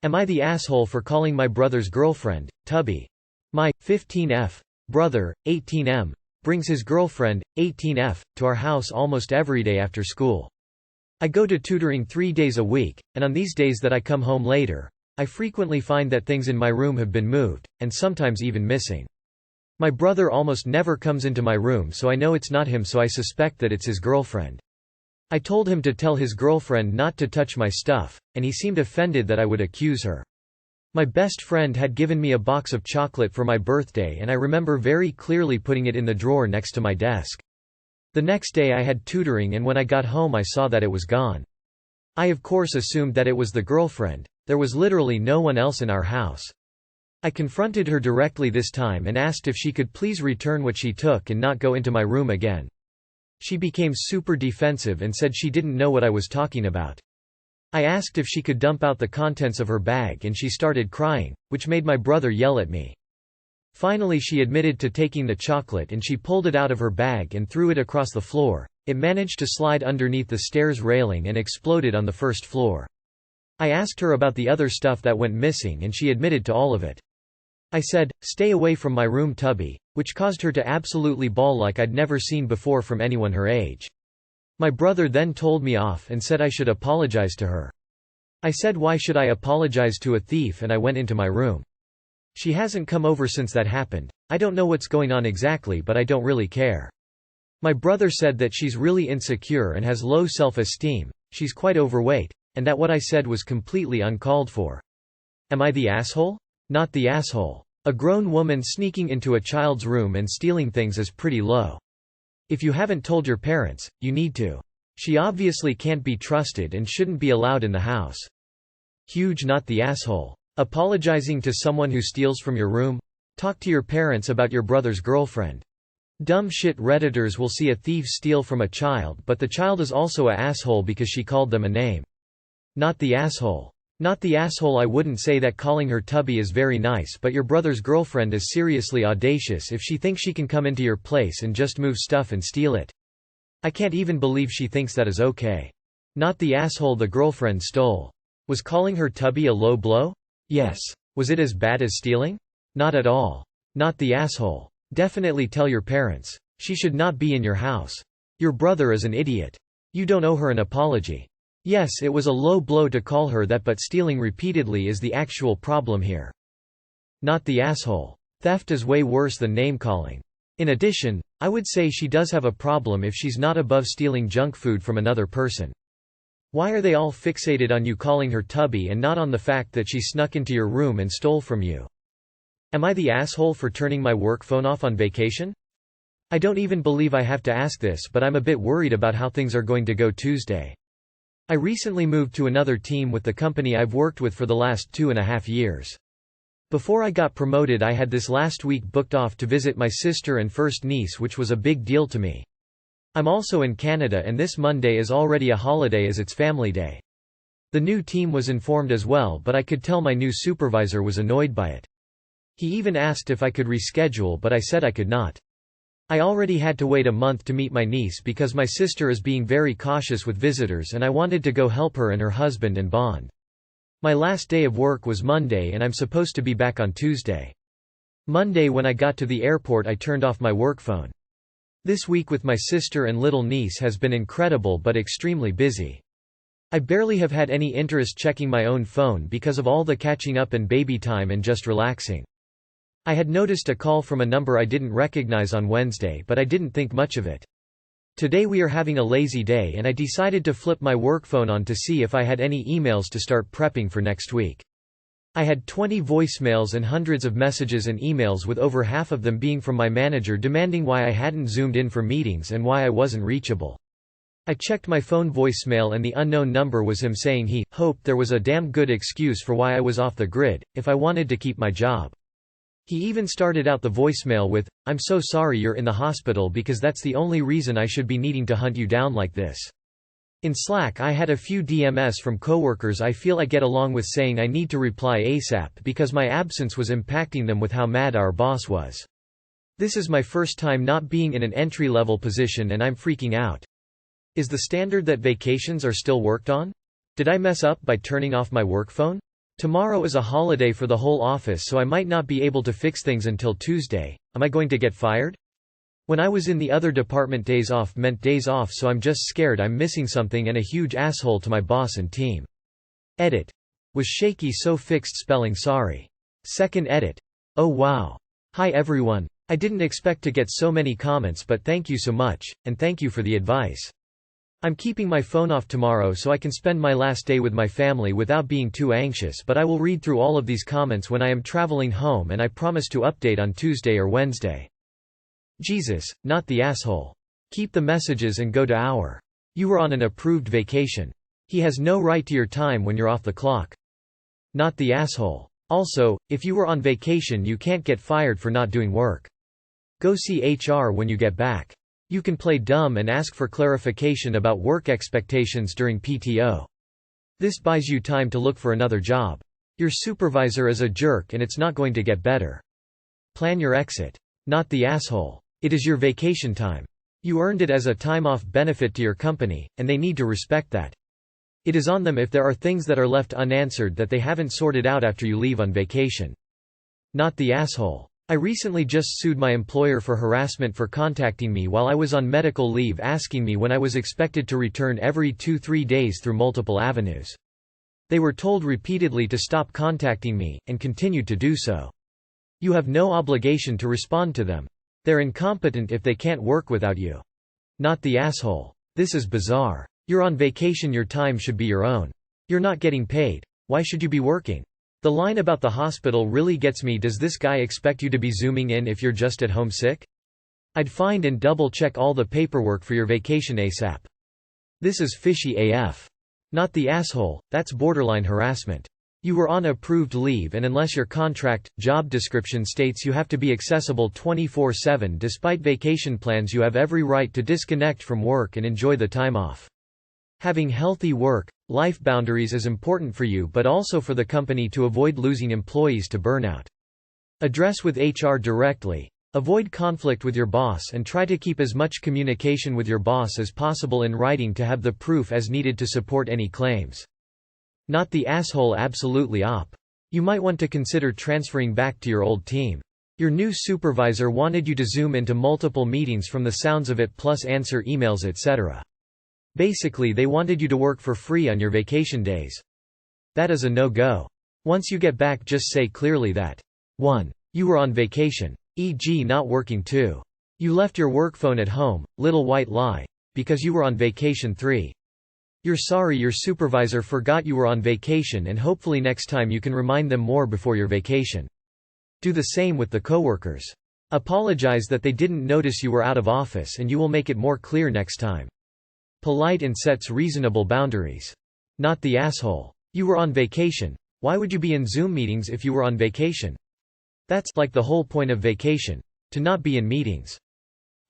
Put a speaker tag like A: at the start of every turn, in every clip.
A: Am I the asshole for calling my brother's girlfriend, tubby? My 15F brother, 18M, brings his girlfriend, 18F, to our house almost every day after school. I go to tutoring 3 days a week, and on these days that I come home later, I frequently find that things in my room have been moved, and sometimes even missing. My brother almost never comes into my room, so I know it's not him, so I suspect that it's his girlfriend. I told him to tell his girlfriend not to touch my stuff, and he seemed offended that I would accuse her. My best friend had given me a box of chocolate for my birthday, and I remember very clearly putting it in the drawer next to my desk. The next day I had tutoring, and when I got home I saw that it was gone. I of course assumed that it was the girlfriend. There was literally no one else in our house. I confronted her directly this time and asked if she could please return what she took and not go into my room again. She became super defensive and said she didn't know what I was talking about. I asked if she could dump out the contents of her bag, and she started crying, which made my brother yell at me. Finally she admitted to taking the chocolate, and she pulled it out of her bag and threw it across the floor. It managed to slide underneath the stairs railing and exploded on the first floor. I asked her about the other stuff that went missing, and she admitted to all of it. I said, "Stay away from my room, tubby," which caused her to absolutely bawl like I'd never seen before from anyone her age. My brother then told me off and said I should apologize to her. I said, why should I apologize to a thief, and I went into my room. She hasn't come over since that happened. I don't know what's going on exactly, but I don't really care. My brother said that she's really insecure and has low self-esteem, she's quite overweight, and that what I said was completely uncalled for. Am I the asshole? Not the asshole. A grown woman sneaking into a child's room and stealing things is pretty low. If you haven't told your parents, you need to. She obviously can't be trusted and shouldn't be allowed in the house. Huge. Not the asshole. Apologizing to someone who steals from your room? Talk to your parents about your brother's girlfriend. Dumb shit. Redditors will see a thief steal from a child, but the child is also a asshole because she called them a name. Not the asshole. Not the asshole. I wouldn't say that calling her tubby is very nice, but your brother's girlfriend is seriously audacious if she thinks she can come into your place and just move stuff and steal it. I can't even believe she thinks that is okay. Not the asshole. The girlfriend stole. Was calling her tubby a low blow? Yes. Was it as bad as stealing? Not at all. Not the asshole. Definitely tell your parents. She should not be in your house. Your brother is an idiot. You don't owe her an apology. Yes, it was a low blow to call her that, but stealing repeatedly is the actual problem here. Not the asshole. Theft is way worse than name-calling. In addition, I would say she does have a problem if she's not above stealing junk food from another person. Why are they all fixated on you calling her tubby and not on the fact that she snuck into your room and stole from you? Am I the asshole for turning my work phone off on vacation? I don't even believe I have to ask this, but I'm a bit worried about how things are going to go Tuesday. I recently moved to another team with the company I've worked with for the last 2.5 years. Before I got promoted, I had this last week booked off to visit my sister and first niece, which was a big deal to me. I'm also in Canada, and this Monday is already a holiday as it's Family Day. The new team was informed as well, but I could tell my new supervisor was annoyed by it. He even asked if I could reschedule, but I said I could not. I already had to wait a month to meet my niece because my sister is being very cautious with visitors, and I wanted to go help her and her husband and bond. My last day of work was Monday, and I'm supposed to be back on Tuesday. Monday when I got to the airport, I turned off my work phone. This week with my sister and little niece has been incredible but extremely busy. I barely have had any interest checking my own phone because of all the catching up and baby time and just relaxing. I had noticed a call from a number I didn't recognize on Wednesday, but I didn't think much of it. Today we are having a lazy day, and I decided to flip my work phone on to see if I had any emails to start prepping for next week. I had 20 voicemails and hundreds of messages and emails, with over half of them being from my manager demanding why I hadn't zoomed in for meetings and why I wasn't reachable. I checked my phone voicemail, and the unknown number was him saying he hoped there was a damn good excuse for why I was off the grid, if I wanted to keep my job. He even started out the voicemail with, "I'm so sorry you're in the hospital because that's the only reason I should be needing to hunt you down like this." In Slack I had a few DMs from coworkers I feel I get along with saying I need to reply ASAP because my absence was impacting them with how mad our boss was. This is my first time not being in an entry-level position, and I'm freaking out. Is the standard that vacations are still worked on? Did I mess up by turning off my work phone? Tomorrow is a holiday for the whole office, so I might not be able to fix things until Tuesday. Am I going to get fired? When I was in the other department, days off meant days off, so I'm just scared I'm missing something and a huge asshole to my boss and team. Edit. Was shaky, so fixed spelling sorry. Second edit. Oh wow. Hi everyone. I didn't expect to get so many comments, but thank you so much, and thank you for the advice. I'm keeping my phone off tomorrow so I can spend my last day with my family without being too anxious, but I will read through all of these comments when I am traveling home, and I promise to update on Tuesday or Wednesday. Jesus, not the asshole. Keep the messages and go to our. You were on an approved vacation. He has no right to your time when you're off the clock. Not the asshole. Also, if you were on vacation, you can't get fired for not doing work. Go see HR when you get back. You can play dumb and ask for clarification about work expectations during PTO. This buys you time to look for another job. Your supervisor is a jerk and it's not going to get better. Plan your exit. Not the asshole. It is your vacation time. You earned it as a time-off benefit to your company, and they need to respect that. It is on them if there are things that are left unanswered that they haven't sorted out after you leave on vacation. Not the asshole. I recently just sued my employer for harassment for contacting me while I was on medical leave, asking me when I was expected to return every 2-3 days through multiple avenues. They were told repeatedly to stop contacting me, and continued to do so. You have no obligation to respond to them. They're incompetent if they can't work without you. Not the asshole. This is bizarre. You're on vacation, your time should be your own. You're not getting paid. Why should you be working? The line about the hospital really gets me. Does this guy expect you to be zooming in if you're just at home sick? I'd find and double-check all the paperwork for your vacation ASAP. This is fishy AF. Not the asshole, that's borderline harassment. You were on approved leave, and unless your contract, job description states you have to be accessible 24/7 despite vacation plans, you have every right to disconnect from work and enjoy the time off. Having healthy work-life boundaries is important for you, but also for the company to avoid losing employees to burnout. Address with HR directly. Avoid conflict with your boss and try to keep as much communication with your boss as possible in writing to have the proof as needed to support any claims. Not the asshole. Absolutely op. You might want to consider transferring back to your old team. Your new supervisor wanted you to zoom into multiple meetings from the sounds of it, plus answer emails, etc. Basically, they wanted you to work for free on your vacation days. That is a no-go. Once you get back, just say clearly that 1. You were on vacation, e.g. not working. 2. You left your work phone at home, little white lie, because you were on vacation. 3. You're sorry your supervisor forgot you were on vacation, and hopefully next time you can remind them more before your vacation. Do the same with the coworkers. Apologize that they didn't notice you were out of office, and you will make it more clear next time. Polite and sets reasonable boundaries. Not the asshole. You were on vacation. Why would you be in Zoom meetings if you were on vacation? That's like the whole point of vacation, to not be in meetings.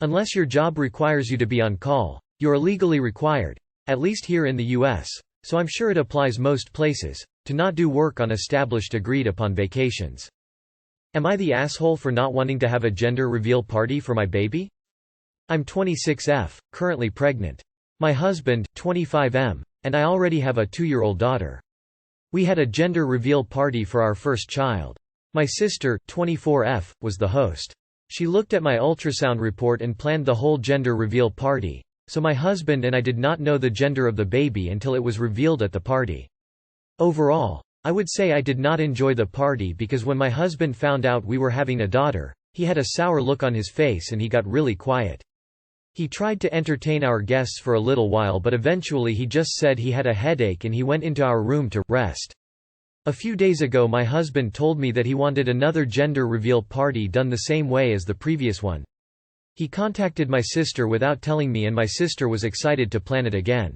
A: Unless your job requires you to be on call, you're legally required, at least here in the US, so I'm sure it applies most places, to not do work on established agreed upon vacations. Am I the asshole for not wanting to have a gender reveal party for my baby? I'm 26F, currently pregnant. My husband, 25M, and I already have a 2-year-old daughter. We had a gender reveal party for our first child. My sister, 24F, was the host. She looked at my ultrasound report and planned the whole gender reveal party, so my husband and I did not know the gender of the baby until it was revealed at the party. Overall, I would say I did not enjoy the party because when my husband found out we were having a daughter, he had a sour look on his face and he got really quiet. He tried to entertain our guests for a little while, but eventually he just said he had a headache and he went into our room to rest. A few days ago my husband told me that he wanted another gender reveal party done the same way as the previous one. He contacted my sister without telling me, and my sister was excited to plan it again.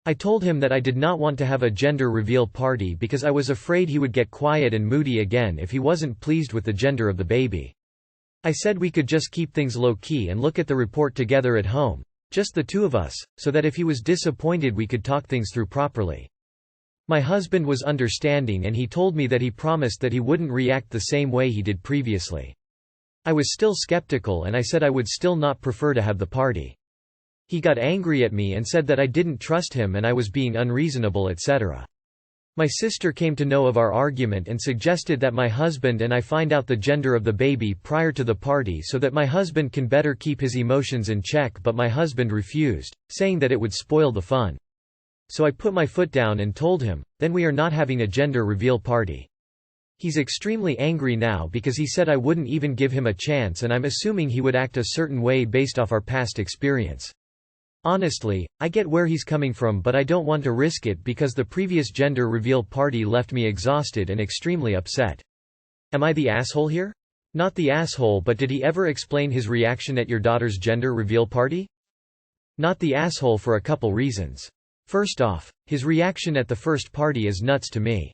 A: I told him that I did not want to have a gender reveal party because I was afraid he would get quiet and moody again if he wasn't pleased with the gender of the baby. I said we could just keep things low-key and look at the report together at home, just the two of us, so that if he was disappointed we could talk things through properly. My husband was understanding and he told me that he promised that he wouldn't react the same way he did previously. I was still skeptical and I said I would still not prefer to have the party. He got angry at me and said that I didn't trust him and I was being unreasonable, etc. My sister came to know of our argument and suggested that my husband and I find out the gender of the baby prior to the party so that my husband can better keep his emotions in check, but my husband refused, saying that it would spoil the fun. So I put my foot down and told him, then we are not having a gender reveal party. He's extremely angry now because he said I wouldn't even give him a chance, and I'm assuming he would act a certain way based off our past experience. Honestly, I get where he's coming from, but I don't want to risk it because the previous gender reveal party left me exhausted and extremely upset. Am I the asshole here? Not the asshole, but did he ever explain his reaction at your daughter's gender reveal party? Not the asshole for a couple reasons. First off, his reaction at the first party is nuts to me.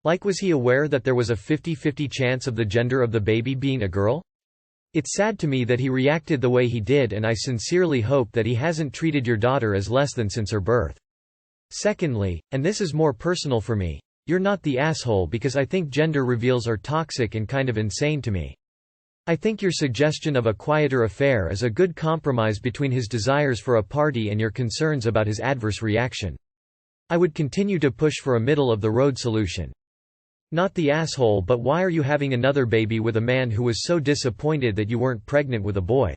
A: Like, was he aware that there was a 50-50 chance of the gender of the baby being a girl? It's sad to me that he reacted the way he did, and I sincerely hope that he hasn't treated your daughter as less than since her birth. Secondly, and this is more personal for me, you're not the asshole because I think gender reveals are toxic and kind of insane to me. I think your suggestion of a quieter affair is a good compromise between his desires for a party and your concerns about his adverse reaction. I would continue to push for a middle-of-the-road solution. Not the asshole, but why are you having another baby with a man who was so disappointed that you weren't pregnant with a boy?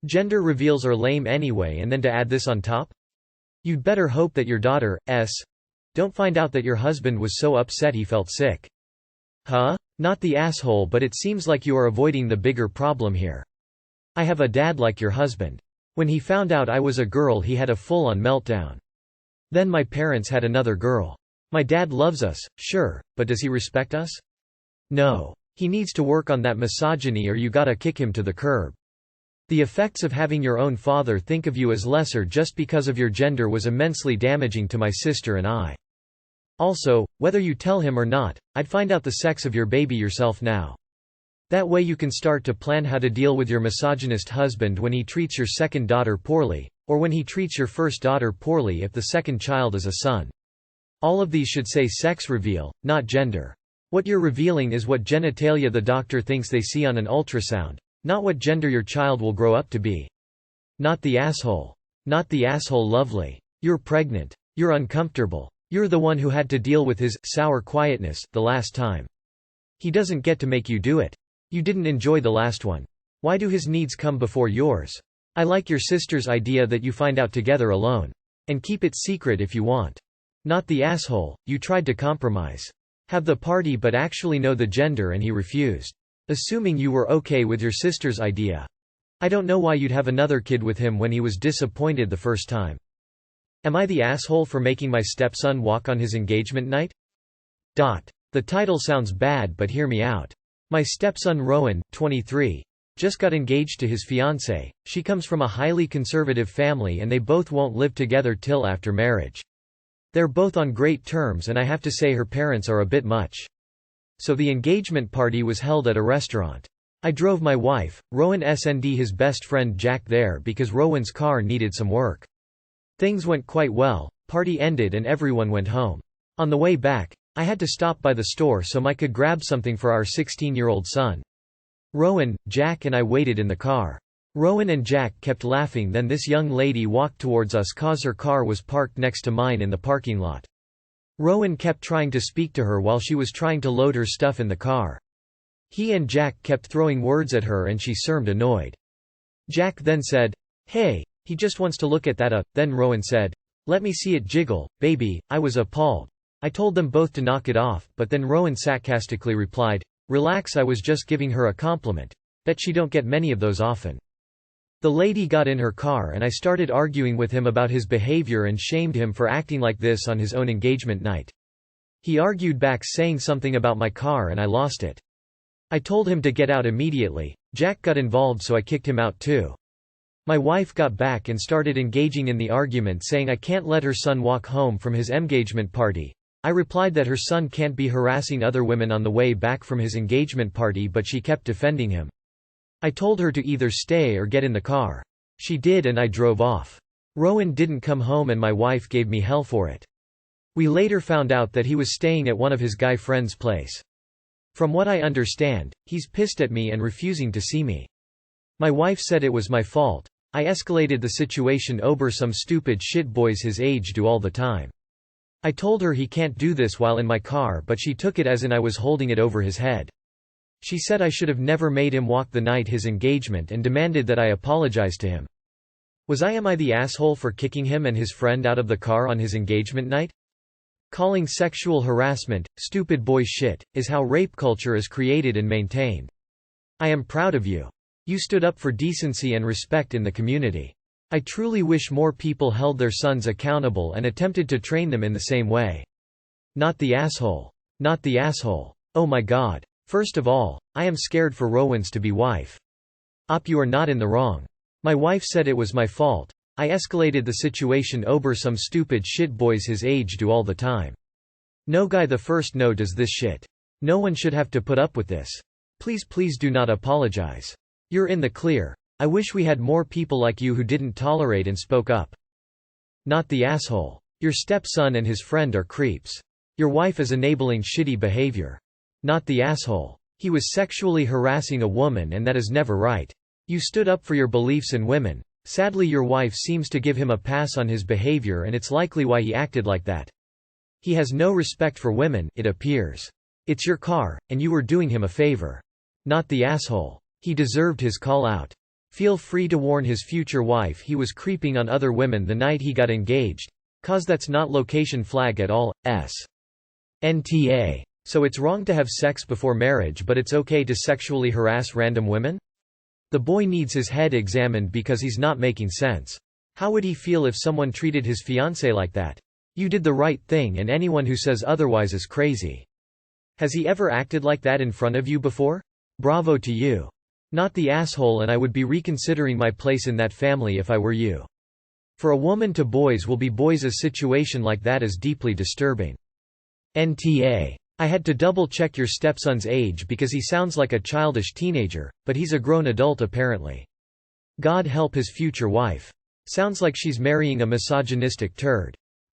A: Gender reveals are lame anyway, and then to add this on top? You'd better hope that your daughter don't find out that your husband was so upset he felt sick. Huh? Not the asshole, but it seems like you are avoiding the bigger problem here. I have a dad like your husband. When he found out I was a girl, he had a full-on meltdown. Then my parents had another girl. My dad loves us, sure, but does he respect us? No. He needs to work on that misogyny, or you gotta kick him to the curb. The effects of having your own father think of you as lesser just because of your gender was immensely damaging to my sister and I. Also, whether you tell him or not, I'd find out the sex of your baby yourself now. That way you can start to plan how to deal with your misogynist husband when he treats your second daughter poorly, or when he treats your first daughter poorly if the second child is a son. All of these should say sex reveal, not gender. What you're revealing is what genitalia the doctor thinks they see on an ultrasound, not what gender your child will grow up to be. Not the asshole. Not the asshole, lovely. You're pregnant. You're uncomfortable. You're the one who had to deal with his sour quietness the last time. He doesn't get to make you do it. You didn't enjoy the last one. Why do his needs come before yours? I like your sister's idea that you find out together alone. And keep it secret if you want. Not the asshole, you tried to compromise. Have the party but actually know the gender, and he refused. Assuming you were okay with your sister's idea. I don't know why you'd have another kid with him when he was disappointed the first time. Am I the asshole for making my stepson walk on his engagement night? The title sounds bad, but hear me out. My stepson Rowan, 23, just got engaged to his fiancée. She comes from a highly conservative family and they both won't live together till after marriage. They're both on great terms, and I have to say her parents are a bit much. So the engagement party was held at a restaurant. I drove my wife, Rowan's and his best friend Jack there because Rowan's car needed some work. Things went quite well, party ended and everyone went home. On the way back, I had to stop by the store so I could grab something for our 16-year-old son. Rowan, Jack and I waited in the car. Rowan and Jack kept laughing, then this young lady walked towards us cause her car was parked next to mine in the parking lot. Rowan kept trying to speak to her while she was trying to load her stuff in the car. He and Jack kept throwing words at her and she seemed annoyed. Jack then said, "Hey, he just wants to look at that then Rowan said, "Let me see it jiggle, baby." I was appalled. I told them both to knock it off, but then Rowan sarcastically replied, "Relax, I was just giving her a compliment. Bet she don't get many of those often." The lady got in her car and I started arguing with him about his behavior and shamed him for acting like this on his own engagement night. He argued back saying something about my car and I lost it. I told him to get out immediately. Jack got involved so I kicked him out too. My wife got back and started engaging in the argument saying I can't let her son walk home from his engagement party. I replied that her son can't be harassing other women on the way back from his engagement party, but she kept defending him. I told her to either stay or get in the car. She did and I drove off. Rowan didn't come home and my wife gave me hell for it. We later found out that he was staying at one of his guy friends' place. From what I understand, he's pissed at me and refusing to see me. My wife said it was my fault. I escalated the situation over some stupid shit boys his age do all the time. I told her he can't do this while in my car, but she took it as in I was holding it over his head. She said I should have never made him walk the night his engagement and demanded that I apologize to him. Am I the asshole for kicking him and his friend out of the car on his engagement night? Calling sexual harassment, stupid boy shit, is how rape culture is created and maintained. I am proud of you. You stood up for decency and respect in the community. I truly wish more people held their sons accountable and attempted to train them in the same way. Not the asshole. Not the asshole. Oh my god. First of all, I am scared for Rowans to be wife. You are not in the wrong. My wife said it was my fault. I escalated the situation over some stupid shit boys his age do all the time. No guy the first no does this shit. No one should have to put up with this. Please do not apologize. You're in the clear. I wish we had more people like you who didn't tolerate and spoke up. Not the asshole. Your stepson and his friend are creeps. Your wife is enabling shitty behavior. Not the asshole. He was sexually harassing a woman and that is never right. You stood up for your beliefs and women. Sadly your wife seems to give him a pass on his behavior and it's likely why he acted like that. He has no respect for women, it appears. It's your car, and you were doing him a favor. Not the asshole. He deserved his call out. Feel free to warn his future wife he was creeping on other women the night he got engaged. Cause that's not location flag at all. NTA. So it's wrong to have sex before marriage but it's okay to sexually harass random women? The boy needs his head examined because he's not making sense. How would he feel if someone treated his fiancée like that? You did the right thing and anyone who says otherwise is crazy. Has he ever acted like that in front of you before? Bravo to you. Not the asshole and I would be reconsidering my place in that family if I were you. For a woman to boys will be boys a situation like that is deeply disturbing. NTA. I had to double-check your stepson's age because he sounds like a childish teenager, but he's a grown adult apparently. God help his future wife. Sounds like she's marrying a misogynistic turd.